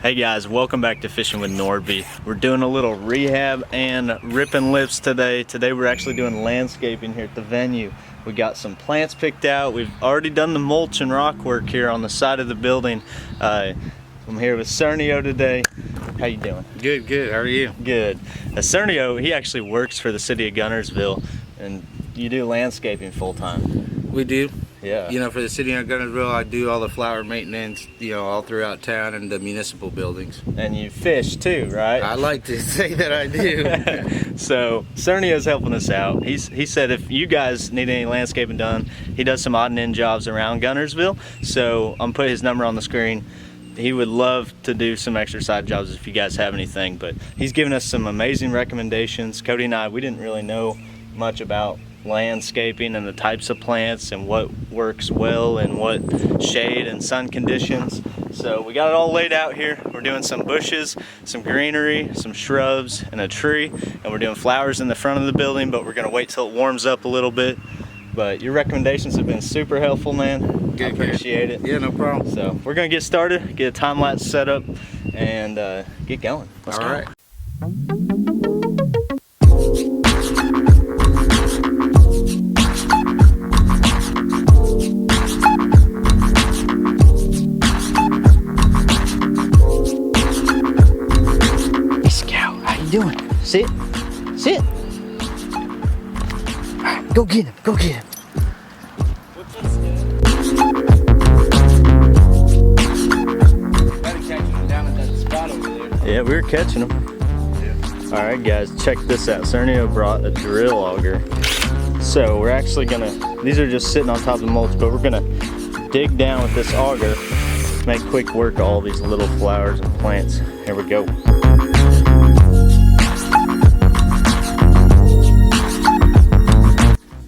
Hey guys, welcome back to Fishing with Nordby. We're doing a little rehab and ripping lips today. Today we're actually doing landscaping here at the venue. We got some plants picked out. We've already done the mulch and rock work here on the side of the building. I'm here with Cernio today. How you doing? Good, good. How are you? Good. Cernio, he actually works for the city of Guntersville, and you do landscaping full time. We do. Yeah. You know, for the city of Guntersville, I do all the flower maintenance, you know, all throughout town and the municipal buildings. And you fish too, right? I like to say that I do. So Cernio's helping us out. He said if you guys need any landscaping done, he does some odd and end jobs around Guntersville. So I'm putting his number on the screen. He would love to do some extra side jobs if you guys have anything, but he's given us some amazing recommendations. Cody and I, we didn't really know much about landscaping and the types of plants and what works well and what shade and sun conditions. So we got it all laid out here. We're doing some bushes, some greenery, some shrubs, and a tree, and we're doing flowers in the front of the building, but we're gonna wait till it warms up a little bit. But your recommendations have been super helpful, man. Good, I appreciate it. Yeah, no problem. So we're gonna get started, get a time lapse set up, and get going. Let's go. All right. Doing? Sit. Sit. All right, go get him. Go get him. Yeah, we were catching them. Yeah. All right, guys, check this out. Cernio brought a drill auger. So we're actually gonna, these are just sitting on top of the mulch, but we're gonna dig down with this auger, make quick work of all these little flowers and plants. Here we go.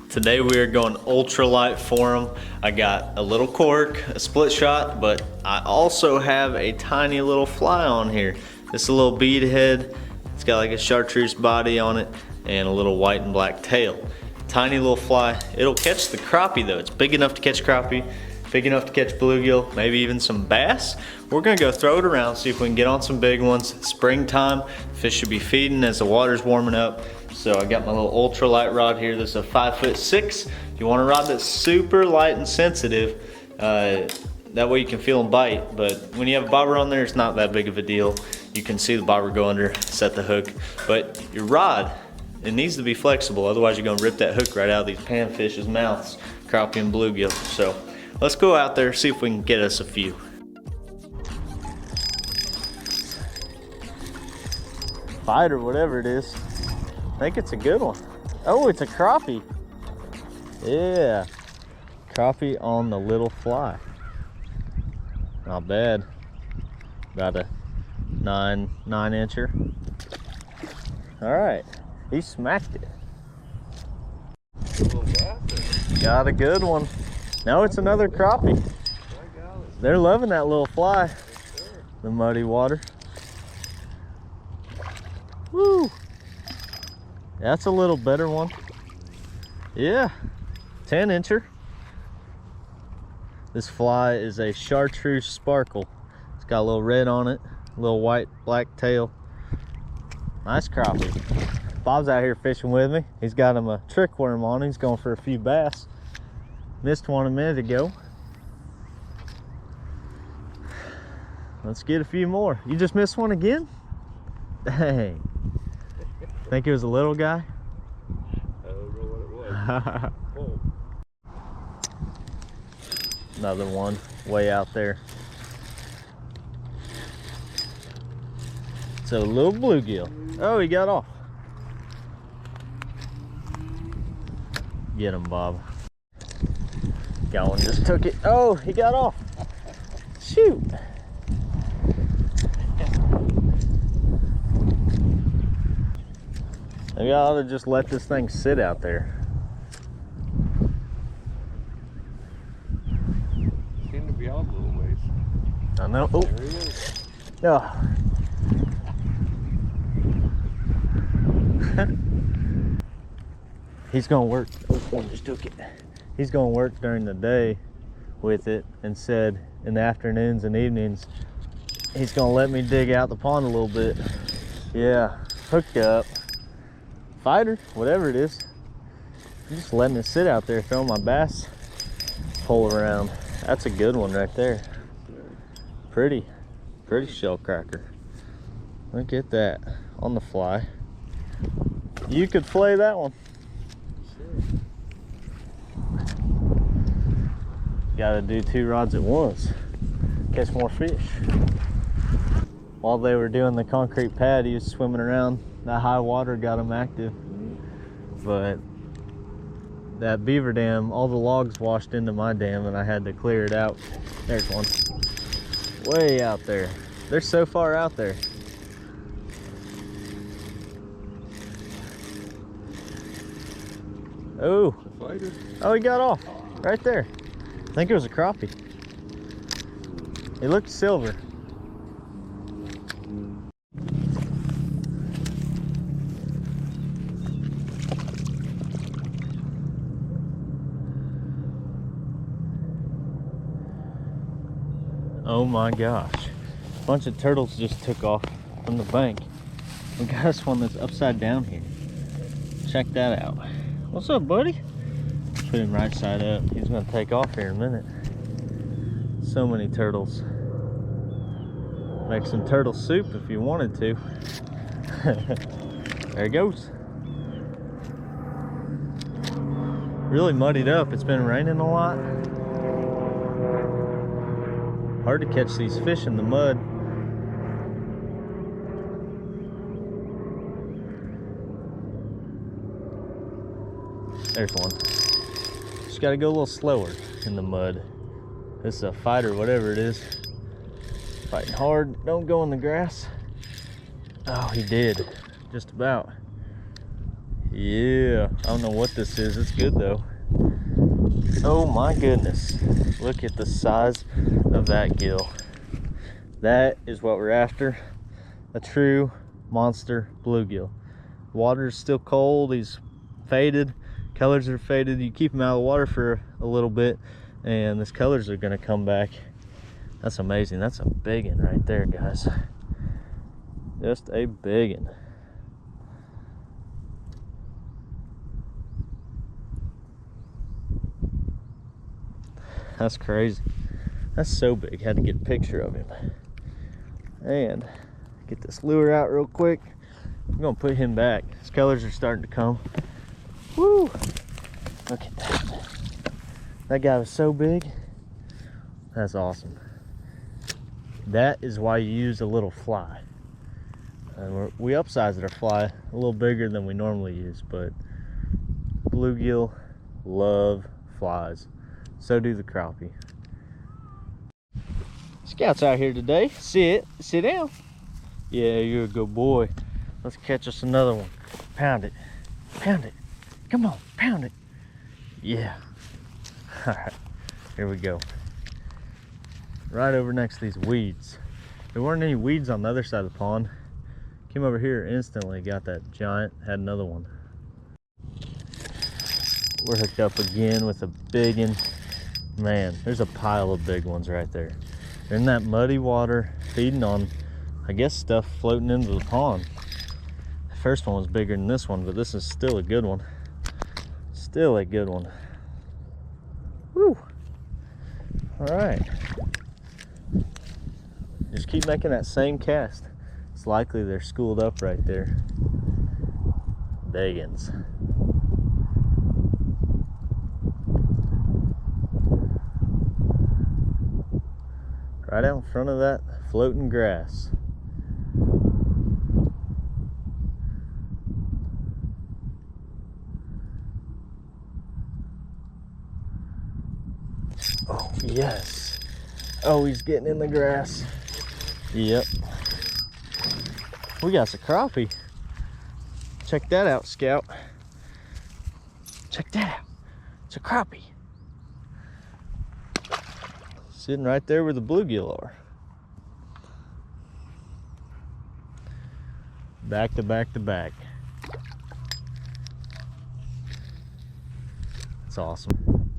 Today we are going ultralight for them. I got a little cork, a split shot, but I also have a tiny little fly on here. This is a little bead head. It's got like a chartreuse body on it and a little white and black tail. Tiny little fly. It'll catch the crappie though. It's big enough to catch crappie, big enough to catch bluegill, maybe even some bass. We're gonna go throw it around, see if we can get on some big ones. It's springtime, fish should be feeding as the water's warming up. So I got my little ultralight rod here. This is a 5'6". If you want a rod that's super light and sensitive, that way you can feel them bite. But when you have a bobber on there, it's not that big of a deal. You can see the bobber go under, set the hook. But your rod, it needs to be flexible. Otherwise you're gonna rip that hook right out of these panfish's mouths, crappie and bluegill. So let's go out there, see if we can get us a few. Bite or whatever it is. I think it's a good one. Oh, it's a crappie. Yeah, crappie on the little fly. Not bad. About a nine incher. All right, he smacked it. Got a good one. No, it's another crappie. They're loving that little fly. The muddy water. Woo! That's a little better one. Yeah, 10 incher. This fly is a chartreuse sparkle. It's got a little red on it, a little white, black tail. Nice crappie. Bob's out here fishing with me. He's got him a trick worm on. He's going for a few bass. Missed one a minute ago. Let's get a few more. You just missed one again? Dang. Think it was a little guy? I don't know what it was. Another one way out there. It's a little bluegill. Oh, he got off. Get him, Bob. Got one, just took it. Oh, he got off. Shoot. Maybe I ought to just let this thing sit out there. Seem to be out a little ways. I know. Oh. There he is. Oh. He's gonna work. Oh, just took it. He's gonna work during the day with it, and said in the afternoons and evenings He's gonna let me dig out the pond a little bit. Yeah, hooked up. Fighter, whatever it is. I'm just letting it sit out there, throwing my bass pole around. That's a good one right there. Pretty shell cracker. Look at that, on the fly. You could flay that one. Gotta do 2 rods at once. Catch more fish. While they were doing the concrete pad, he was swimming around. That high water got him active. But that beaver dam, all the logs washed into my dam and I had to clear it out. There's one. Way out there. They're so far out there. Oh, oh, he got off right there. I think it was a crappie. It looked silver. Oh my gosh. A bunch of turtles just took off from the bank. We got us one that's upside down here. Check that out. What's up, buddy? Put him right side up. He's gonna take off here in a minute. So many turtles. Make some turtle soup if you wanted to. There he goes. Really muddied up. It's been raining a lot. Hard to catch these fish in the mud. There's one. Just gotta go a little slower in the mud. This is a fighter, whatever it is. Fighting hard. Don't go in the grass. Oh, he did. Just about. Yeah. I don't know what this is. It's good though. Oh my goodness. Look at the size of that gill. That is what we're after. A true monster bluegill. Water's still cold. He's faded. Colors are faded. You keep him out of the water for a little bit and his colors are gonna come back. That's amazing. That's a big one right there, guys. Just a big one. That's crazy. That's so big. Had to get a picture of him. And get this lure out real quick. I'm gonna put him back. His colors are starting to come. Woo! Look at that. That guy was so big. That's awesome. That is why you use a little fly. And we upsized our fly a little bigger than we normally use, but bluegill love flies. So do the crappie. Scout's out here today. Sit down. Yeah, you're a good boy. Let's catch us another one. Pound it, pound it. Come on, pound it. Yeah. All right, here we go. Right over next to these weeds. There weren't any weeds on the other side of the pond. Came over here instantly, got that giant, had another one. We're hooked up again with a big one. Man, there's a pile of big ones right there. They're in that muddy water, feeding on, I guess, stuff floating into the pond. The first one was bigger than this one, but this is still a good one. Still a good one. Woo! All right. Just keep making that same cast. It's likely they're schooled up right there. Big uns. Right out in front of that floating grass. Oh, yes. Oh, he's getting in the grass. Yep. We got some crappie. Check that out, Scout. Check that out. It's a crappie. Sitting right there where the bluegill are. Back to back to back. It's awesome.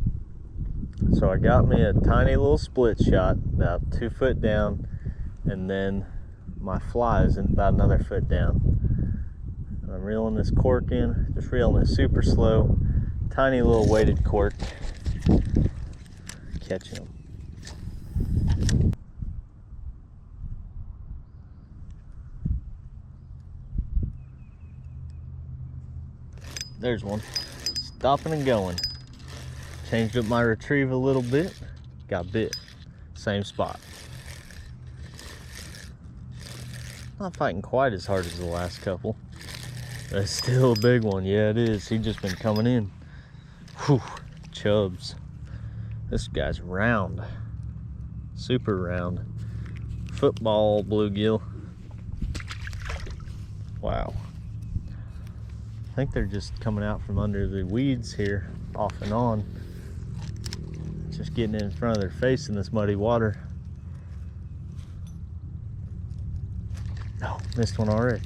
So I got me a tiny little split shot, about 2 foot down, and then my fly is about another foot down. And I'm reeling this cork in, just reeling it super slow. Tiny little weighted cork. Catching them. There's one. Stopping and going. Changed up my retrieve a little bit. Got bit. Same spot. Not fighting quite as hard as the last couple. But it's still a big one. Yeah, it is. He's just been coming in. Whew. Chubs. This guy's round. Super round. Football bluegill. Wow. I think they're just coming out from under the weeds here, off and on. Just getting in front of their face in this muddy water. Oh, missed one already.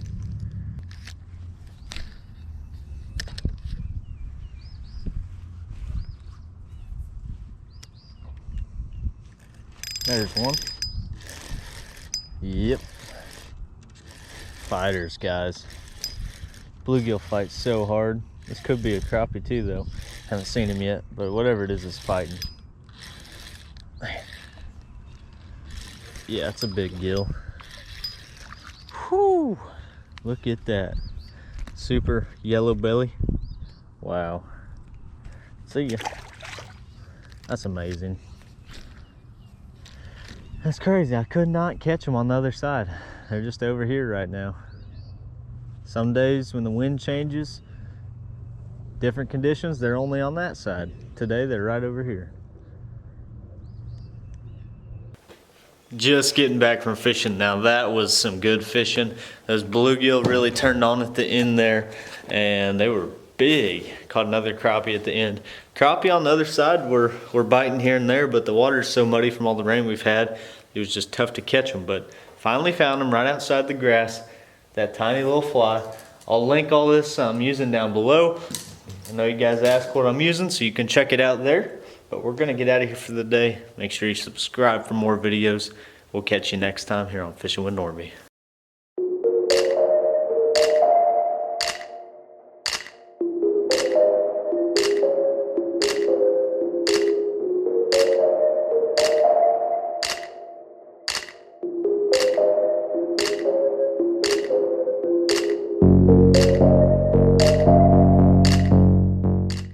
There's one. Yep. Fighters, guys. Bluegill fights so hard. This could be a crappie too, though. Haven't seen him yet, but whatever it is fighting. Yeah, it's a big gill. Whew! Look at that. Super yellow belly. Wow. See ya. That's amazing. That's crazy. I could not catch them on the other side. They're just over here right now. Some days when the wind changes, different conditions, they're only on that side. Today, they're right over here. Just getting back from fishing. Now that was some good fishing. Those bluegill really turned on at the end there, and they were big. Caught another crappie at the end. Crappie on the other side were biting here and there, but the water's so muddy from all the rain we've had, it was just tough to catch them. But finally found them right outside the grass. That tiny little fly. I'll link all this I'm using down below. I know you guys asked what I'm using, so you can check it out there. But we're gonna get out of here for the day. Make sure you subscribe for more videos. We'll catch you next time here on Fishing with Normie.